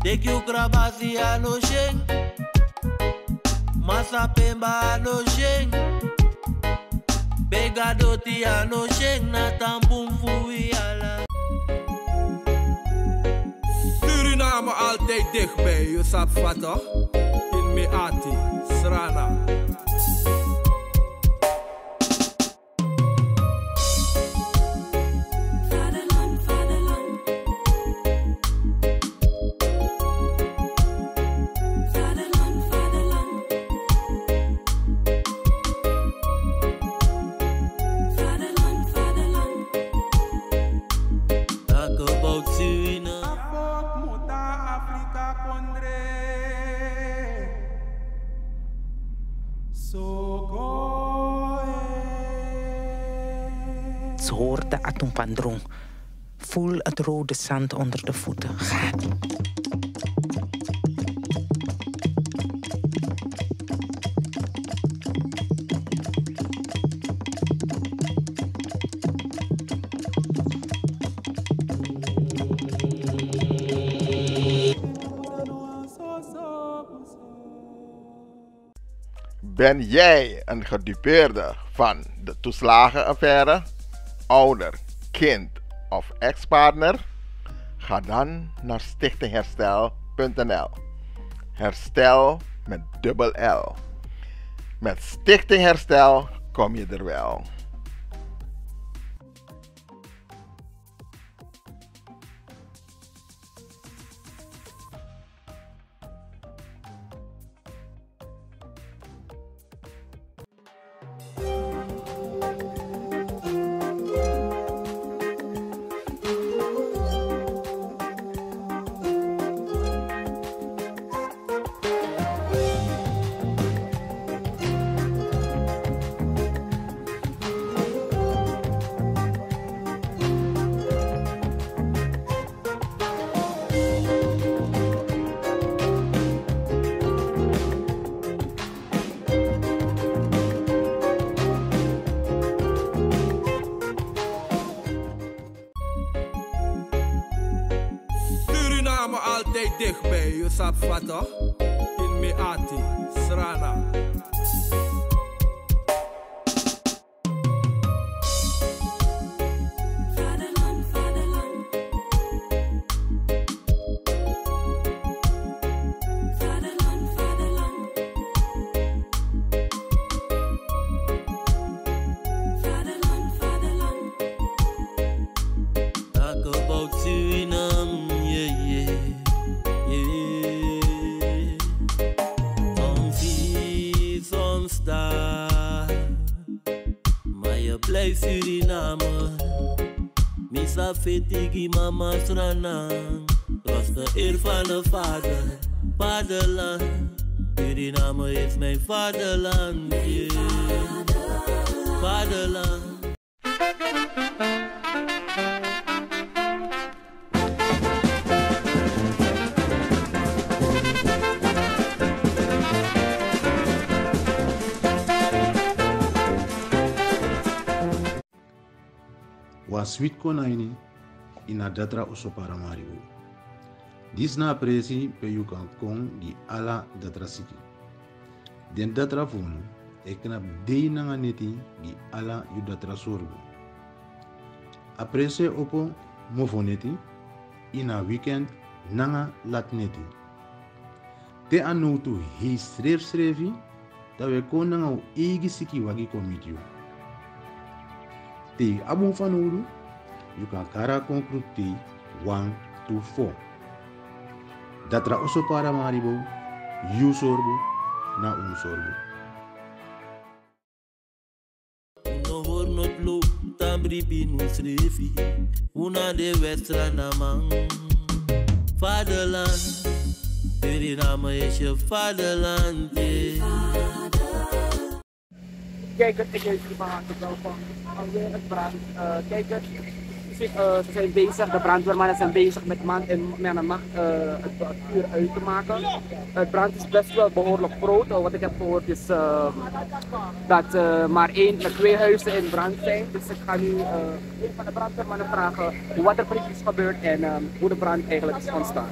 Dekyu krabasi ano sheng, masa pemba ano sheng, begadoti ano sheng na tampum fui ala. Suriname altijd dichtbij, je sap vato, in me ati, srana. Ze hoort de atompandrong. Voel het rode zand onder de voeten. Gaat. Ben jij een gedupeerde van de toeslagenaffaire, ouder, kind of ex-partner? Ga dan naar stichtingherstel.nl. Herstel met dubbel L. Met Stichting Herstel kom je er wel. Suriname altijd dichtbij, je sap vato, in me ati, srana. Talk about Suriname, yeah, yeah, yeah. Some see, some star, maar je blijft Suriname. Misa fetigi mama strana, was de eer van de vader, vaderland. Suriname is mijn vaderland, yeah. Vaderland. Was sweet konaini ina datra oso paramaribo. Dis na presi pe you kan kong di ala datra siki. Den datra fonu ekna dei nanga neti di ala yu datra sorgo. Aprese opo mofoneti ina weekend nanga lat neti. Te anutu hei srefi dat we kon nanga u egi siki wagi komitio. Te abon van oru, you kan kara concrete 1 to 4. Datra oso para maribo, you sorbo, na un sorbo. No horno plo, tambri binu srefi, una de westra namang. Vaderland, Suriname is je vaderland. Kijkers, ik heet wel van alweer het brand. Kijkers, ze zijn bezig, de brandweermannen zijn bezig met macht het vuur uit te maken. Het brand is best wel behoorlijk groot. Wat ik heb gehoord is dat maar 2 huizen in brand zijn. Dus ik ga nu een van de brandweermannen vragen wat er precies gebeurt en hoe de brand eigenlijk is ontstaan.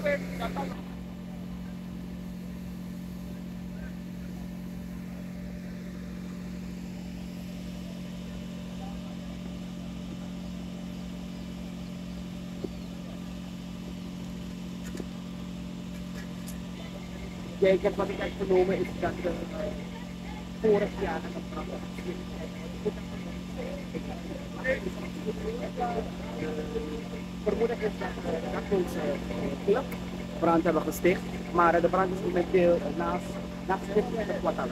Kijk, wat ik heb genomen is dat vorig jaar dat het vermoeden is dat onze club brand hebben gesticht, maar de brand is momenteel naast het kwartaal.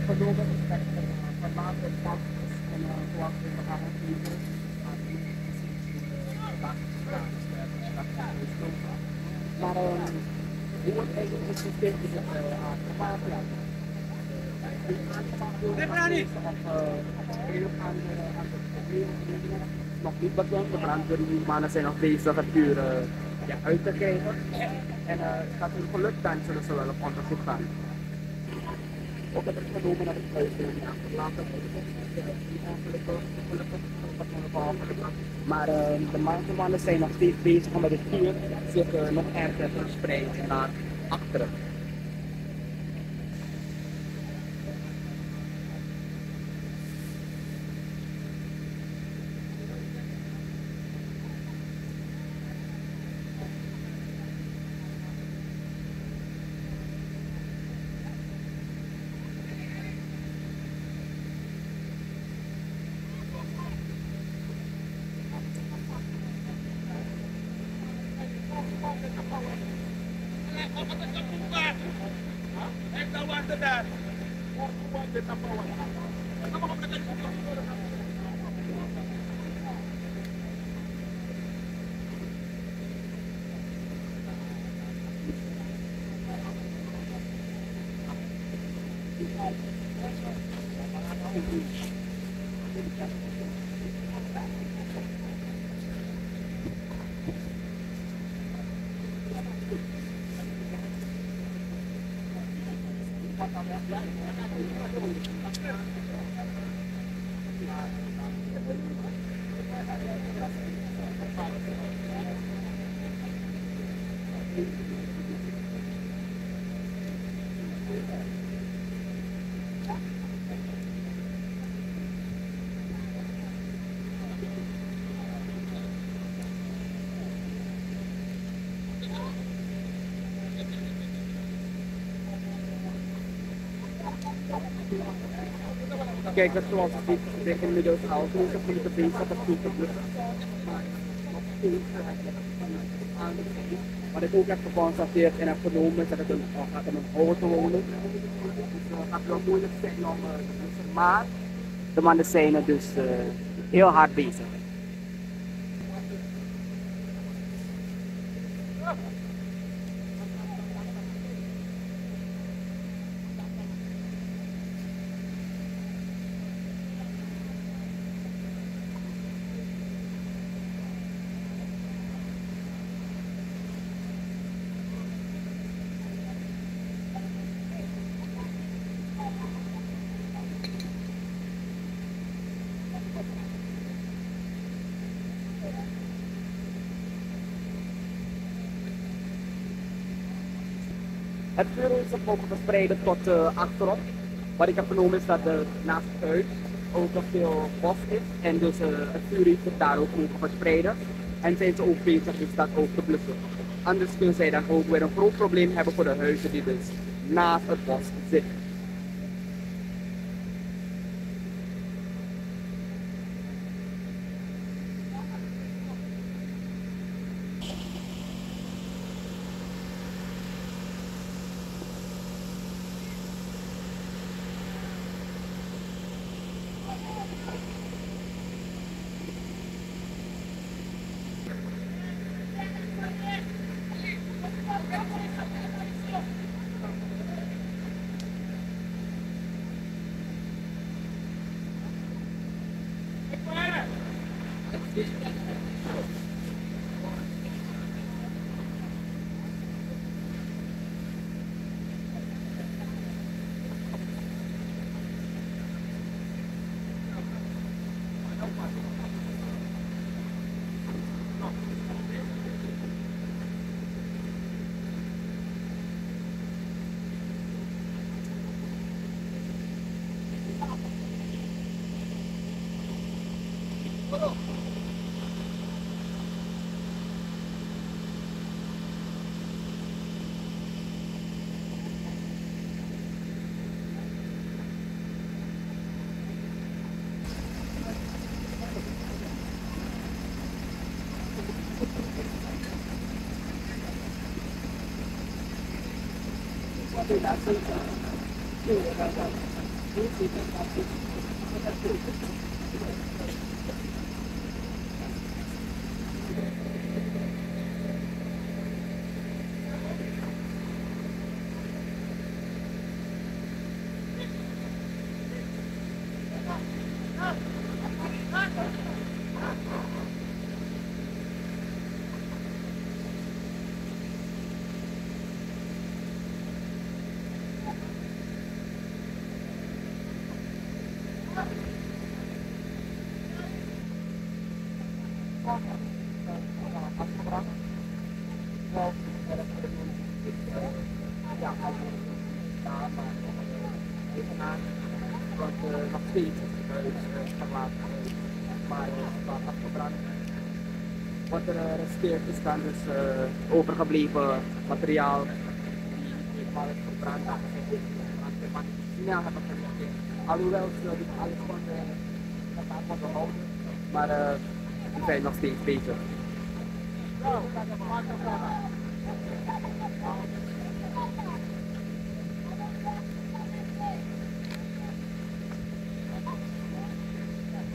Genomen is dat van later macht is en zoals we gaan kijken, maar hoe het eigenlijk is systeem is het gemaakt. Nog niet bekend, de brandweermannen zijn nog bezig het vuur uit te krijgen en dat hun gelukt dan zullen ze wel op onderzoek gaan. Ook heb ik genomen naar het huis en achterlaten. Maar de mannen zijn nog steeds bezig om met het vuur zich nog erger te verspreiden naar achteren. Kijk, dat zoals het ziet, ik denk inmiddels al deze minuten bezig dat het goed te blussen. Wat ik ook heb geconstateerd en heb genomen is dat het gaat in een auto wonen. Dus het gaat wel moeilijk zijn om te blussen, maar de mannen zijn er dus heel hard bezig. Het vuur is zich ook verspreiden tot achterop. Wat ik heb vernomen is dat er naast het huis ook nog veel bos is en dus het vuur heeft zich daar ook over verspreiden. En zijn ze ook bezig is dat ook te blussen. Anders kunnen zij dan ook weer een groot probleem hebben voor de huizen die dus naast het bos zitten. Nog steeds maar staat afgebrand. Wat er resteert is dan dus overgebleven materiaal die helemaal is verbrand. Maar snel hebben gereageerd. Alhoewel ze niet alles van behouden, maar die zijn nog steeds bezig.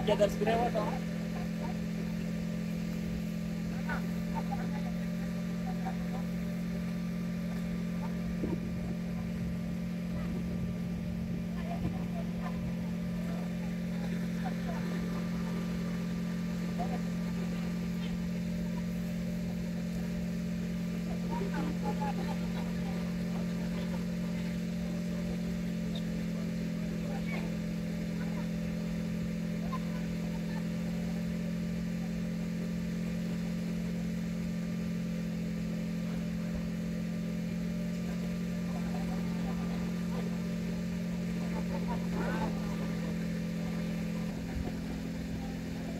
Ya das greu atau?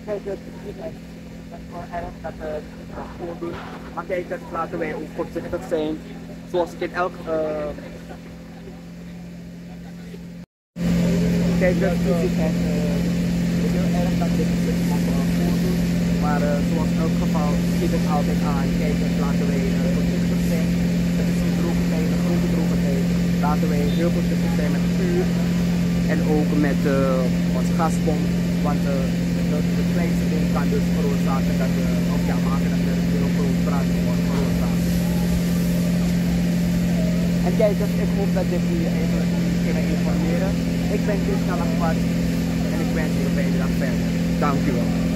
Kijk, het is wel erg dat we het voordoen. Maar kijk, dat laten wij ook voorzichtig zijn. Zoals ik in elk... Kijk, dat is heel erg dat dit voordoen. Maar zoals in elk geval zit het altijd aan. Kijk, dat laten wij voorzichtig zijn. Het is een droge tijd, een grote droge tijd. Laten wij heel voorzichtig zijn met het vuur. En ook met onze gasbom. Want de kleinste ding kan dus veroorzaken dat maken dat er een heel groot brand wordt veroorzaakt. En kijk, dus ik hoop dat dit jullie eigenlijk kunnen informeren. Ik ben Krishna en ik wens jullie een fijne dag verder. Dank u wel.